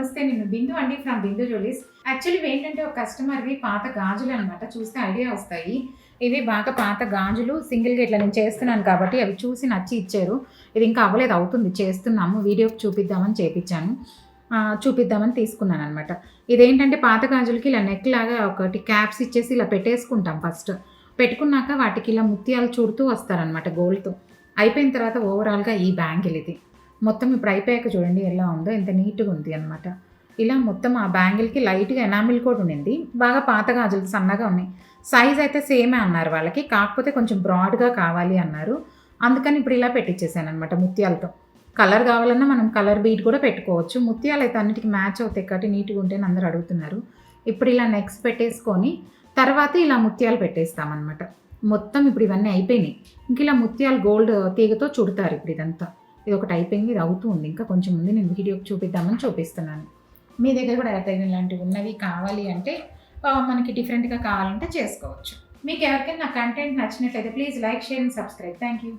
నమస్తే. నేను బిందు అండి ఫ్రమ్ బిందు జ్యువెలరీస్. యాక్చువల్లీ ఏంటంటే ఒక కస్టమర్‌వి పాత గాజులు అనమాట. చూస్తే ఐడియా వస్తాయి. ఇవి బాగా పాత గాజులు సింగిల్‌గా ఇట్లా నేను చేస్తున్నాను కాబట్టి అవి చూసి నచ్చి ఇచ్చారు. ఇది ఇంకా అవ్వలేదు, అవుతుంది, చేస్తున్నాము. వీడియోకి చూపిద్దామని చేపిచ్చాను. చూపిద్దామని తీసుకున్నాననమాట. ఇదేంటంటే పాత గాజులకి ఇలా నెక్ లాగా ఒకటి క్యాప్స్ ఇచ్చేసి ఇలా పెట్టేసుకుంటాం ఫస్ట్. పెట్టుకున్నాక వాటికి ఇలా ముత్యాలు చుడుతూ వస్తారనమాట గోల్డ్‌తో. అయిపోయిన తర్వాత ఓవరాల్‌గా ఈ బ్యాంగిల్ ఇది. మొత్తం ఇప్పుడు అయిపోయాక చూడండి ఎలా ఉందో, ఎంత నీట్‌గా ఉంది అనమాట. ఇలా మొత్తం ఆ బ్యాంగిల్‌కి లైట్‌గా ఎనామిల్ కూడా ఉండింది. బాగా పాత గాజులు సన్నగా ఉన్నాయి. సైజ్ అయితే సేమే అన్నారు వాళ్ళకి. కాకపోతే కొంచెం బ్రాడ్‌గా కావాలి అన్నారు. అందుకని ఇప్పుడు ఇలా పెట్టించేసాననమాట ముత్యాలతో. కలర్ కావాలన్నా మనం కలర్ బీడ్ కూడా పెట్టుకోవచ్చు. ముత్యాలు అయితే అన్నిటికి మ్యాచ్ అవుతాయి కాబట్టి నీట్‌గా ఉంటాయని అందరూ అడుగుతున్నారు. ఇప్పుడు ఇలా నెక్స్ పెట్టేసుకొని తర్వాత ఇలా ముత్యాలు పెట్టేస్తామనమాట. మొత్తం ఇప్పుడు ఇవన్నీ అయిపోయినాయి. ఇంక ఇలా ముత్యాలు గోల్డ్ తీగతో చుడతారు ఇప్పుడు ఇదంతా. ఇది ఒకటి అయిపోయింది, ఇది అవుతూ ఉంది. ఇంకా కొంచెం ఉంది, నేను వీడియోకి చూపిద్దామని చూపిస్తున్నాను. మీ దగ్గర కూడా ఎవరికైనా ఇలాంటివి ఉన్నవి కావాలి అంటే మనకి డిఫరెంట్‌గా కావాలంటే చేసుకోవచ్చు. మీకు ఎవరికైనా నా కంటెంట్ నచ్చినట్లయితే please like, share and subscribe. Thank you.